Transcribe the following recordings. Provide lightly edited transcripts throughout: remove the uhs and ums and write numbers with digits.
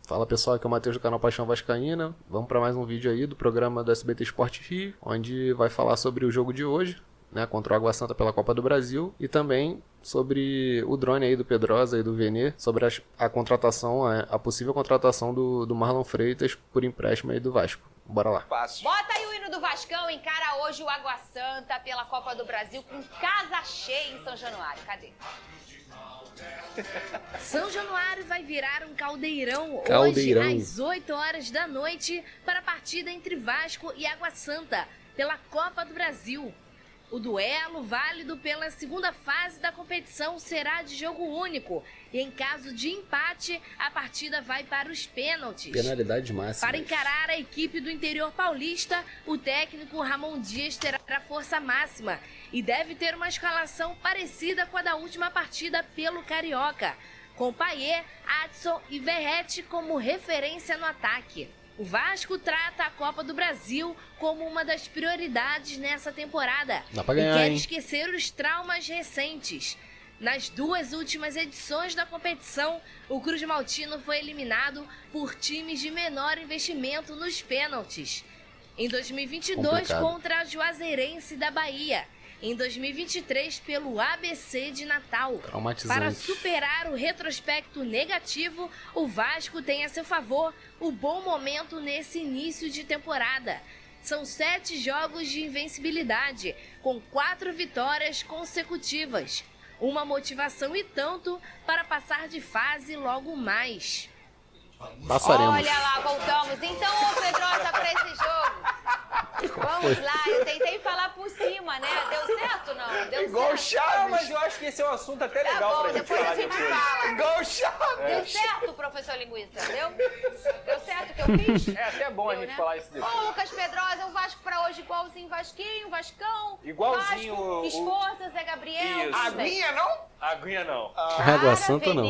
Fala pessoal, aqui é o Matheus do canal Paixão Vascaína. Vamos para mais um vídeo aí do programa do SBT Esporte Rio, onde vai falar sobre o jogo de hoje, né, contra o Água Santa pela Copa do Brasil, e também sobre o drone aí do Pedrosa e do Vene, sobre a contratação, a possível contratação do Marlon Freitas por empréstimo aí do Vasco. Bora lá. Bota aí o hino do Vascão, encara hoje o Água Santa pela Copa do Brasil com casa cheia em São Januário. Cadê? São Januário vai virar um caldeirão hoje às 8 horas da noite para a partida entre Vasco e Água Santa pela Copa do Brasil. O duelo, válido pela segunda fase da competição, será de jogo único e em caso de empate, a partida vai para os pênaltis. Penalidade máxima. Para encarar a equipe do interior paulista, o técnico Ramon Dias terá força máxima e deve ter uma escalação parecida com a da última partida pelo Carioca, com Payet, Adson e Verratti como referência no ataque. O Vasco trata a Copa do Brasil como uma das prioridades nessa temporada. Dá pra ganhar, e quer hein? esquecer os traumas recentes. Nas duas últimas edições da competição, o Cruz Maltino foi eliminado por times de menor investimento nos pênaltis. Em 2022, contra a Juazeirense da Bahia. Em 2023, pelo ABC de Natal. Para superar o retrospecto negativo, o Vasco tem a seu favor o bom momento nesse início de temporada. São 7 jogos de invencibilidade, com 4 vitórias consecutivas. Uma motivação e tanto para passar de fase logo mais. Passaremos. Olha lá, voltamos. Então, ô Pedrosa, para esse jogo. Vamos lá, eu tentei falar por cima, né? Deu certo ou não? Deu igual certo? Chaves. Não, mas eu acho que esse é um assunto até legal pra gente depois falar a gente depois. fala. Igual Chaves. Deu certo, professor Linguiça? Deu certo o que eu fiz? É até bom a gente falar isso depois. Ô, Lucas Pedrosa, o Vasco pra hoje igualzinho Vasquinho, Vascão. Igualzinho Vasco, Esforça, Zé Gabriel. Isso. Aguinha, não? Aguinha não. Água Santa não.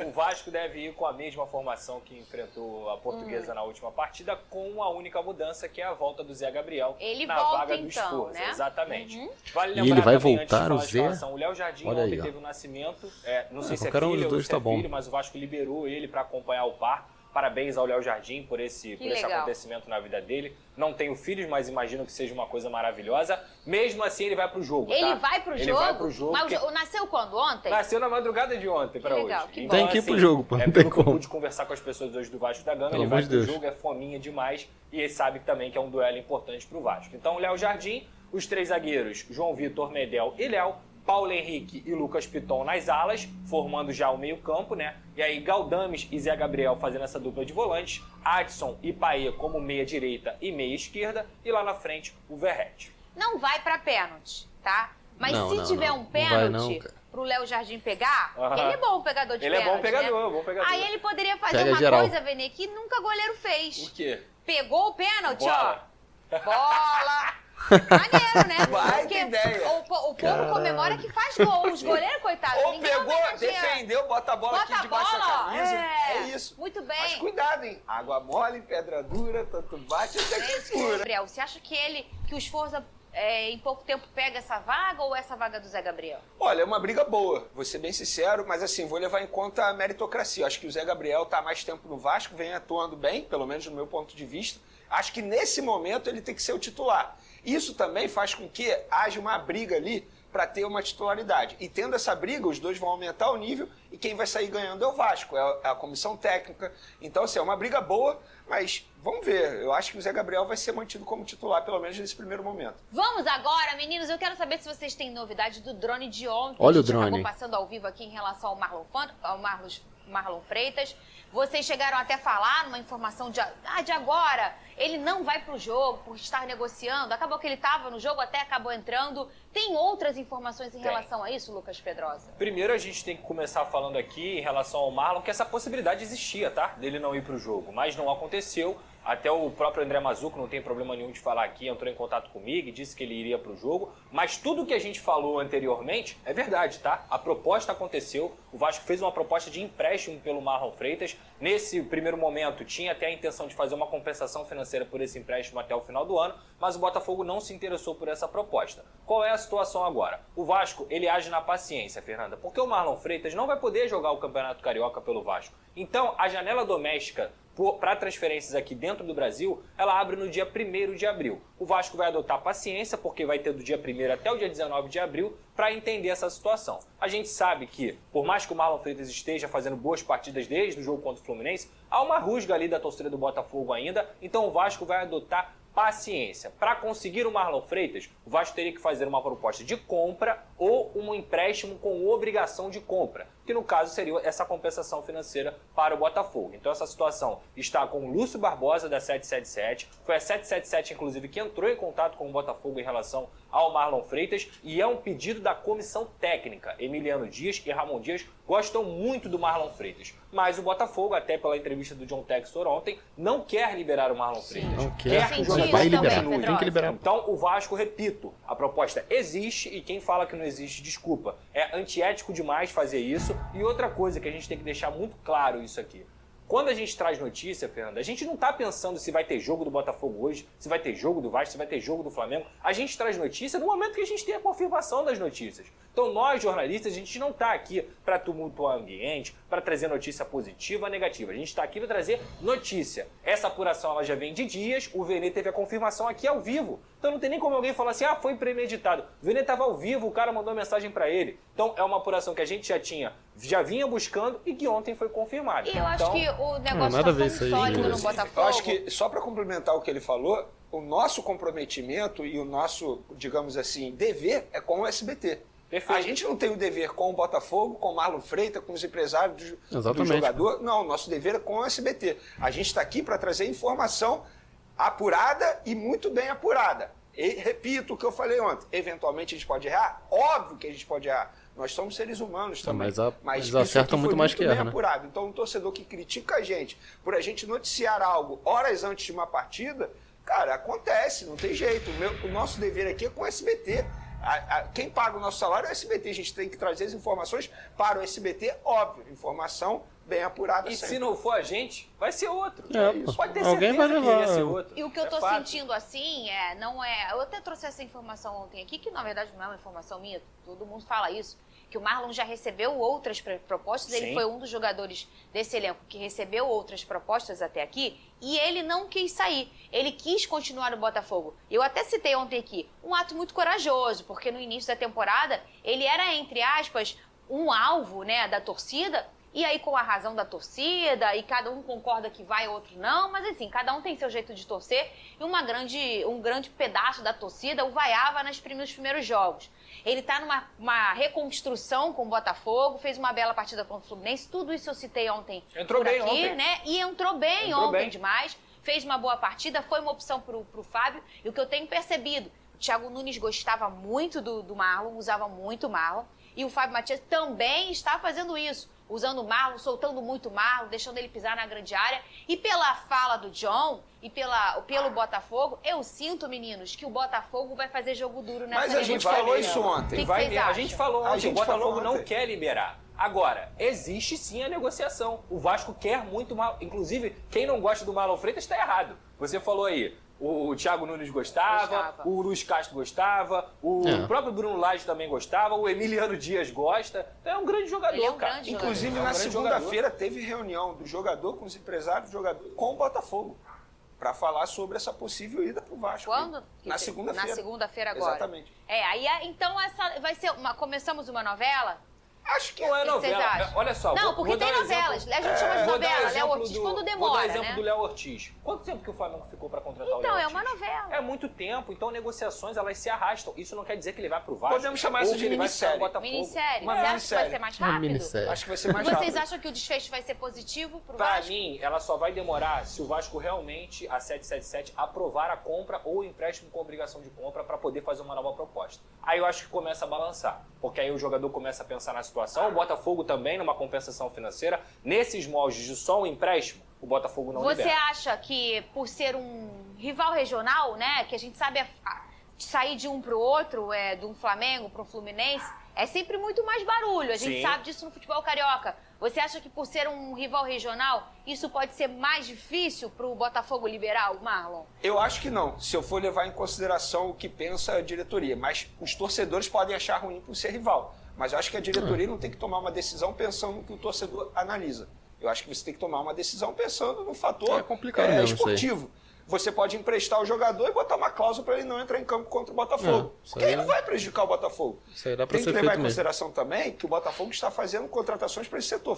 O Vasco deve ir com a mesma formação que enfrentou a Portuguesa na última partida, com a única mudança que é a volta do Zé Gabriel Ele na volta, vaga do então, Esforza. né? Exatamente. Vale E lembrar ele vai também, voltar, antes de falar o de Zé? escalação, o Léo Jardim Olha ontem aí, ó. teve o nascimento, não sei se é qualquer um filho dos ou dois se tá é bom. filho, mas o Vasco liberou ele para acompanhar o par. Parabéns ao Léo Jardim por esse legal. acontecimento na vida dele. Não tenho filhos, mas imagino que seja uma coisa maravilhosa. Mesmo assim, ele vai pro jogo, Ele tá? vai pro Ele jogo? vai pro jogo. Mas porque nasceu quando? Ontem? nasceu na madrugada de ontem pra legal, hoje. que bom. Tem que ir pro jogo, pô, não tem pelo que eu como. pude conversar com as pessoas hoje do Vasco da Gama, Pelo ele vai amor de pro Deus. jogo, é fominha demais. E ele sabe também que é um duelo importante pro Vasco. Então, Léo Jardim, os 3 zagueiros, João Vitor, Medel e Léo, Paulo Henrique e Lucas Piton nas alas, formando já o meio-campo, né? E aí Galdames e Zé Gabriel fazendo essa dupla de volantes, Adson e Payet como meia-direita e meia-esquerda, e lá na frente o Verratti. Não vai pra pênalti, tá? Mas Não, se não, tiver não. um Não vai pênalti não, cara. pro Léo Jardim pegar, Aham. porque ele é bom pegador de Ele é pênalti, bom pegador, né? bom pegador. Aí ele poderia fazer Pega uma geral. coisa, Vene, que nunca goleiro fez. O quê? Pegou o pênalti, Bola. ó. Bola. Maneiro, né? Baita Porque ideia. o povo comemora que faz gol. Os goleiros, coitados. Ou ninguém pegou, homenageia. defendeu, bota a bola Bota aqui a debaixo da bola, camisa. é. É isso. Muito bem. Mas cuidado, hein? Água mole, pedra dura, tanto bate até que fura. Gabriel, você acha que o Esforza em pouco tempo pega essa vaga ou essa vaga do Zé Gabriel? Olha, é uma briga boa, vou ser bem sincero, mas assim, vou levar em conta a meritocracia. Acho que o Zé Gabriel está há mais tempo no Vasco, vem atuando bem, pelo menos no meu ponto de vista. Acho que nesse momento ele tem que ser o titular. Isso também faz com que haja uma briga ali para ter uma titularidade. E tendo essa briga, os dois vão aumentar o nível e quem vai sair ganhando é o Vasco, é a comissão técnica. Então, assim, é uma briga boa, mas vamos ver. Eu acho que o Zé Gabriel vai ser mantido como titular, pelo menos nesse primeiro momento. Vamos agora, meninos. Eu quero saber se vocês têm novidade do drone de ontem. Olha a o gente acabou drone. passando ao vivo aqui em relação ao Marlon Freitas. Vocês chegaram até a falar numa informação de agora. Ele não vai pro jogo por estar negociando. Acabou que ele estava no jogo, até acabou entrando. Tem outras informações em relação a isso, Lucas Pedrosa? Primeiro a gente tem que começar falando aqui em relação ao Marlon, que essa possibilidade existia, tá? Dele não ir pro jogo, mas não aconteceu. Até o próprio André Mazzucco, não tem problema nenhum de falar aqui, entrou em contato comigo e disse que ele iria para o jogo. Mas tudo que a gente falou anteriormente é verdade, tá? A proposta aconteceu, o Vasco fez uma proposta de empréstimo pelo Marlon Freitas. Nesse primeiro momento tinha até a intenção de fazer uma compensação financeira por esse empréstimo até o final do ano, mas o Botafogo não se interessou por essa proposta. Qual é a situação agora? O Vasco, ele age na paciência, Fernanda, porque o Marlon Freitas não vai poder jogar o Campeonato Carioca pelo Vasco. Então, a janela doméstica para transferências aqui dentro do Brasil, ela abre no dia 1º de abril. O Vasco vai adotar paciência, porque vai ter do dia 1º até o dia 19 de abril para entender essa situação. A gente sabe que, por mais que o Marlon Freitas esteja fazendo boas partidas desde o jogo contra o Fluminense, há uma rusga ali da torcida do Botafogo ainda, então o Vasco vai adotar paciência. Para conseguir o Marlon Freitas, o Vasco teria que fazer uma proposta de compra ou um empréstimo com obrigação de compra, que no caso seria essa compensação financeira para o Botafogo. Então essa situação está com o Lúcio Barbosa da 777, foi a 777 inclusive que entrou em contato com o Botafogo em relação ao Marlon Freitas e é um pedido da comissão técnica. Emiliano Dias e Ramon Dias gostam muito do Marlon Freitas, mas o Botafogo, até pela entrevista do John Textor ontem, não quer liberar o Marlon Freitas. Não quer, que o mas jogador vai liberar, continue. tem que liberar. Então o Vasco, repito, a proposta existe e quem fala que não existe, desculpa, é antiético demais fazer isso. E outra coisa que a gente tem que deixar muito claro isso aqui. Quando a gente traz notícia, Fernanda, a gente não está pensando se vai ter jogo do Botafogo hoje, se vai ter jogo do Vasco, se vai ter jogo do Flamengo. A gente traz notícia no momento que a gente tem a confirmação das notícias. Então nós, jornalistas, a gente não está aqui para tumultuar o ambiente, para trazer notícia positiva ou negativa. A gente está aqui para trazer notícia. Essa apuração ela já vem de dias, o Vene teve a confirmação aqui ao vivo. Então não tem nem como alguém falar assim, foi premeditado. O Vene estava ao vivo, o cara mandou mensagem para ele. Então é uma apuração que a gente já vinha buscando e que ontem foi confirmada. E eu acho que o negócio nada a está ver tão isso aí, sólido no inclusive. Botafogo. Eu acho que, só para complementar o que ele falou, o nosso comprometimento e o nosso, digamos assim, dever é com o SBT. Perfeito. A gente não tem o dever com o Botafogo, com o Marlon Freitas, com os empresários do jogador. Não, o nosso dever é com o SBT. A gente está aqui para trazer informação apurada e muito bem apurada. E, repito o que eu falei ontem, eventualmente a gente pode errar? Óbvio que a gente pode errar. Nós somos seres humanos também. Mas isso acertam aqui muito foi mais que bem erram, né? apurado. Então, um torcedor que critica a gente por a gente noticiar algo horas antes de uma partida, cara, acontece, não tem jeito. O nosso dever aqui é com o SBT. Quem paga o nosso salário é o SBT. A gente tem que trazer as informações para o SBT, óbvio. Informação bem apurada E sempre. se não for a gente, vai ser outro. Pode ter Alguém certeza vai que levar. iria ser outro. E o que eu tô fato. sentindo assim não é. Eu até trouxe essa informação ontem aqui, que na verdade não é uma informação minha, todo mundo fala isso. Que o Marlon já recebeu outras propostas, Sim. ele foi um dos jogadores desse elenco que recebeu outras propostas até aqui, e ele não quis sair, ele quis continuar no Botafogo. Eu até citei ontem aqui, um ato muito corajoso, porque no início da temporada ele era, entre aspas, um alvo, né, da torcida, e aí com a razão da torcida, e cada um concorda que vai, outro não, mas assim, cada um tem seu jeito de torcer, e um grande pedaço da torcida o vaiava nos primeiros jogos. Ele está numa reconstrução com o Botafogo, fez uma bela partida contra o Fluminense, tudo isso eu citei ontem Entrou por bem aqui, ontem. né? E entrou bem demais, fez uma boa partida, foi uma opção pro Fábio, e o que eu tenho percebido, o Thiago Nunes gostava muito do Marlon, usava muito o Marlon, e o Fábio Matias também está fazendo isso, usando o Marlon, soltando muito o Marlon, deixando ele pisar na grande área. E pela fala do John e pelo Botafogo, eu sinto, meninos, que o Botafogo vai fazer jogo duro nessa Mas a gente negociação. falou isso ontem. O que vocês A acham? gente falou A ontem, gente o Botafogo falou não ontem. quer liberar. Agora, existe sim a negociação. O Vasco quer muito Marlon. Inclusive, quem não gosta do Marlon Freitas está errado. Você falou aí, o Thiago Nunes gostava, o Luiz Castro gostava, o próprio Bruno Lage também gostava, o Emiliano Dias gosta. Então é um grande jogador, Ele é um cara. grande Inclusive, É um na grande segunda-feira teve reunião do jogador com os empresários do jogador com o Botafogo para falar sobre essa possível ida para o Vasco. Quando? Na segunda-feira. Na segunda-feira agora. Exatamente. Então essa vai ser começamos uma novela? Acho que Não é O que vocês novela. acham? Olha só. Não, porque tem novelas. A gente chama de Vou dar novela, Léo exemplo Ortiz, quando demora, Vou dar exemplo né? do Léo Ortiz. Quanto tempo que o Flamengo ficou para contratar o Léo Então, Ortiz? é uma novela. É muito tempo. Então, negociações, elas se arrastam. Isso não quer dizer que ele vai pro Vasco. Podemos chamar ou isso que de ele vai ficar no minissérie. Botafogo. Minissérie. Uma Você acha que vai minissérie. ser mais Uma rápido? minissérie. Acho que vai ser mais Vocês rápido. acham que o desfecho vai ser positivo pro Pra Vasco? mim, ela só vai demorar se o Vasco realmente, a 777, aprovar a compra ou o empréstimo com obrigação de compra para poder fazer uma nova proposta. Aí eu acho que começa a balançar, porque aí o jogador começa a pensar na situação, o Botafogo também numa compensação financeira, nesses moldes de só um empréstimo, o Botafogo não Você libera. acha que por ser um rival regional, né, que a gente sabe sair de um pro outro, de um Flamengo pro Fluminense, é sempre muito mais barulho. A gente Sim. sabe disso no futebol carioca. Você acha que por ser um rival regional, isso pode ser mais difícil pro Botafogo liberar o Marlon? Eu acho que não, se eu for levar em consideração o que pensa a diretoria. Mas os torcedores podem achar ruim por ser rival. Mas eu acho que a diretoria não tem que tomar uma decisão pensando no que o torcedor analisa. Eu acho que você tem que tomar uma decisão pensando no fator complicado mesmo, esportivo. Você pode emprestar o jogador e botar uma cláusula para ele não entrar em campo contra o Botafogo. Porque aí não vai prejudicar o Botafogo. Isso aí dá pra Tem que ser levar feito em mesmo. consideração também que o Botafogo está fazendo contratações para esse setor.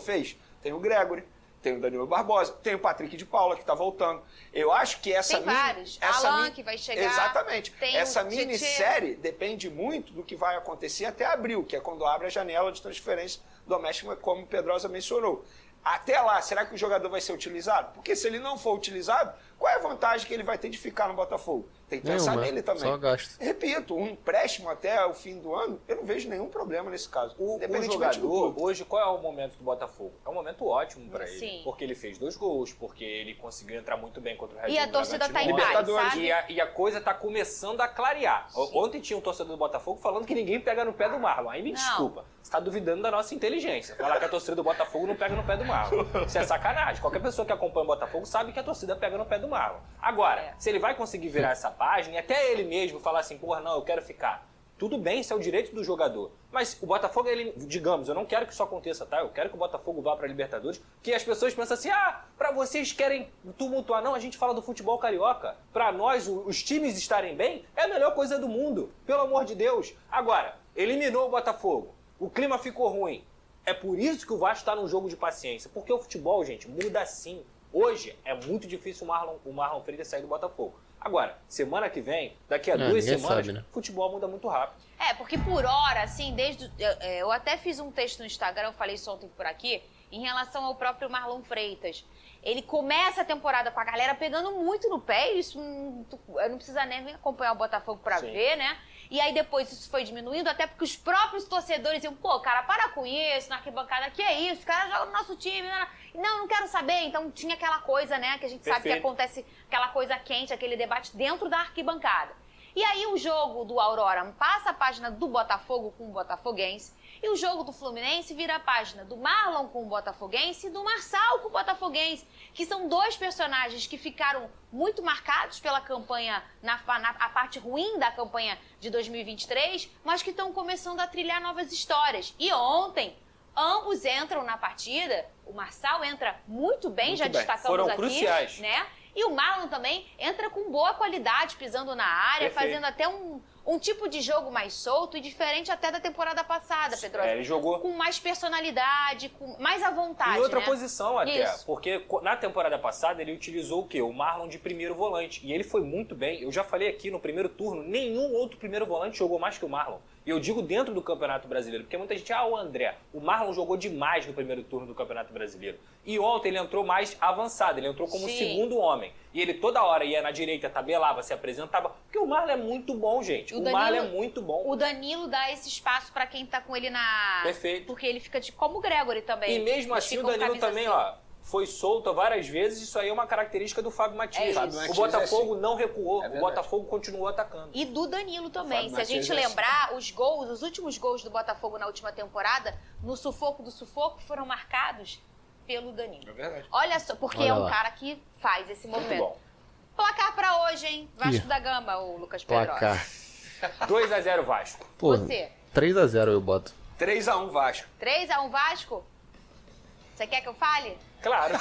Tem o Gregory, tem o Danilo Barbosa, tem o Patrick de Paula que está voltando. Eu acho que essa Tem vários. Alan que vai chegar. Exatamente. Tem Essa o Tietê. minissérie depende muito do que vai acontecer até abril, que é quando abre a janela de transferência doméstica, como o Pedrosa mencionou. Até lá, será que o jogador vai ser utilizado? Porque se ele não for utilizado, qual é a vantagem que ele vai ter de ficar no Botafogo? Tem que pensar Nenhuma, nele também. só gasto. Repito, um empréstimo até o fim do ano, eu não vejo nenhum problema nesse caso. O Independentemente do jogador, clube. hoje, qual é o momento do Botafogo? É um momento ótimo para Sim. ele. Porque ele fez 2 gols, porque ele conseguiu entrar muito bem contra o Red Bull E a torcida tá em Bragantino. paz, sabe? E a coisa tá começando a clarear. Ontem tinha um torcedor do Botafogo falando que ninguém pega no pé do Marlon. Aí me desculpa, você tá duvidando da nossa inteligência. Falar que a torcida do Botafogo não pega no pé do Marlon. Isso é sacanagem. Qualquer pessoa que acompanha o Botafogo sabe que a torcida pega no pé do Marlon. Agora, se ele vai conseguir virar essa página e até ele mesmo falar assim, porra, não, eu quero ficar. Tudo bem, isso é o direito do jogador. Mas o Botafogo, ele, digamos, eu não quero que isso aconteça, tá? Eu quero que o Botafogo vá para a Libertadores, que as pessoas pensam assim, pra vocês querem tumultuar. Não, a gente fala do futebol carioca. Pra nós, os times estarem bem, é a melhor coisa do mundo. Pelo amor de Deus. Agora, eliminou o Botafogo. O clima ficou ruim. É por isso que o Vasco está num jogo de paciência. Porque o futebol, gente, muda assim. Hoje é muito difícil o Marlon Freitas sair do Botafogo. Agora, semana que vem, daqui a 2 ninguém semanas, sabe, né? o futebol muda muito rápido. Porque por hora, assim, eu até fiz um texto no Instagram, eu falei isso ontem por aqui, em relação ao próprio Marlon Freitas. Ele começa a temporada com a galera pegando muito no pé, isso não precisa nem acompanhar o Botafogo pra Sim. ver, né? E aí depois isso foi diminuindo, até porque os próprios torcedores diziam, pô, cara, para com isso, na arquibancada, que é isso? Os caras jogam no nosso time, não quero saber. Então tinha aquela coisa, né, que a gente sabe que Perfeito. acontece, aquela coisa quente, aquele debate dentro da arquibancada. E aí o jogo do Aurora passa a página do Botafogo com o botafoguense, e o jogo do Fluminense vira a página do Marlon com o botafoguense e do Marçal com o botafoguense, que são 2 personagens que ficaram muito marcados pela campanha, a parte ruim da campanha de 2023, mas que estão começando a trilhar novas histórias. E ontem, ambos entram na partida, o Marçal entra muito bem, Muito já bem. destacamos Foram aqui, cruciais. né? E o Marlon também entra com boa qualidade, pisando na área, Perfeito. fazendo até um tipo de jogo mais solto e diferente até da temporada passada, Pedrosa. Ele jogou Com mais personalidade, com mais à vontade, em outra né? posição até, Isso. porque na temporada passada ele utilizou o quê? O Marlon de primeiro volante, e ele foi muito bem. Eu já falei aqui no primeiro turno, nenhum outro primeiro volante jogou mais que o Marlon. E eu digo dentro do Campeonato Brasileiro, porque muita gente, o André, o Marlon jogou demais no primeiro turno do Campeonato Brasileiro. E ontem ele entrou mais avançado, ele entrou como Sim. segundo homem. E ele toda hora ia na direita, tabelava, se apresentava, porque o Marlon é muito bom, gente. O Marlon é muito bom. O Danilo dá esse espaço pra quem tá com ele na... Perfeito. Porque ele fica como o Gregory também. E mesmo Eles assim o ficam Danilo camisa também, assim. foi solto várias vezes. Isso aí é uma característica do Fábio Matias. É isso. Fábio O Matias Botafogo é assim. não recuou, É o verdade. Botafogo continuou atacando. E do Danilo também. Fábio Se a gente Matias é lembrar, os últimos gols do Botafogo na última temporada, no sufoco do sufoco, foram marcados pelo Danilo. É verdade. Olha só, porque Olha é um lá. cara que faz esse Muito movimento. bom. Placar pra hoje, hein? Vasco Ih. da Gama, o Lucas Pedrosa. Placar. 2-0 Vasco. Pô, Você, 3x0 eu boto. 3-1 Vasco. 3x1 Vasco? Você quer que eu fale? Claro.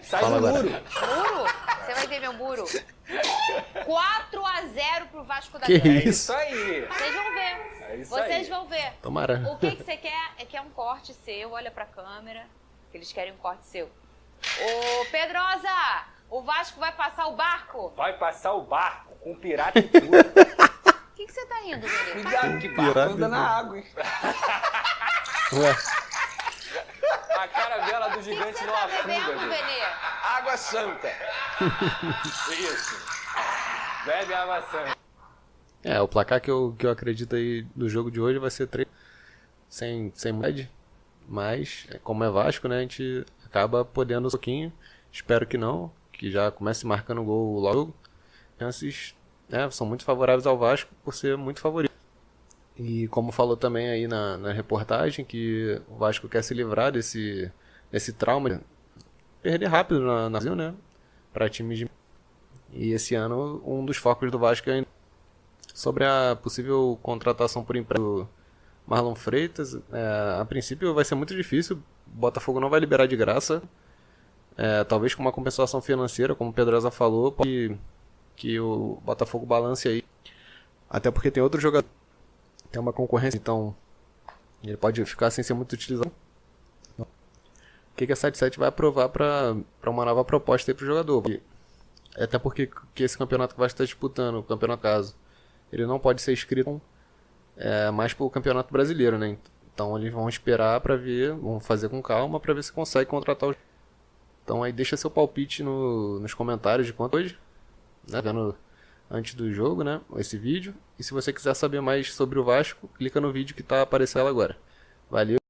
Sai Fala do agora. muro. Muro? Você vai ver meu muro. 4x0 pro Vasco da Que Gama. É isso? isso aí. Vocês vão ver. É isso Vocês aí. vão ver. Tomara. O que você quer é que é um corte seu, olha pra câmera, que eles querem um corte seu. Ô, Pedrosa, o Vasco vai passar o barco? Vai passar o barco com pirata e tudo. O que você tá rindo, Benê? Cuidado, que barco Pirata anda e na água, hein? Ué, A caravela do O que gigante você não tá bebendo, afunda. Benê? Água Santa. Isso. Bebe água santa. o placar que eu acredito aí do jogo de hoje vai ser 3 sem média. Mas, como é Vasco, né, a gente acaba podendo um pouquinho. Espero que não, que já comece marcando gol logo. Chances, né, são muito favoráveis ao Vasco por ser muito favorito. E como falou também aí na reportagem, que o Vasco quer se livrar desse trauma de perder rápido na Brasil, né? Para times de... E esse ano, um dos focos do Vasco é sobre a possível contratação por empréstimo do Marlon Freitas. A princípio vai ser muito difícil, o Botafogo não vai liberar de graça. Talvez com uma compensação financeira, como o Pedrosa falou, que o Botafogo balance aí. Até porque tem outro jogador, tem uma concorrência, então ele pode ficar sem ser muito utilizado. O que a 77 vai aprovar para uma nova proposta aí para o jogador? Até porque esse campeonato que vai estar disputando, o campeonato caso, ele não pode ser inscrito mais para o campeonato brasileiro, né? Então eles vão esperar para ver, vão fazer com calma para ver se consegue contratar o... Então aí deixa seu palpite nos comentários de quanto hoje, né? Vendo antes do jogo, né? Esse vídeo. E se você quiser saber mais sobre o Vasco, clica no vídeo que está aparecendo agora. Valeu!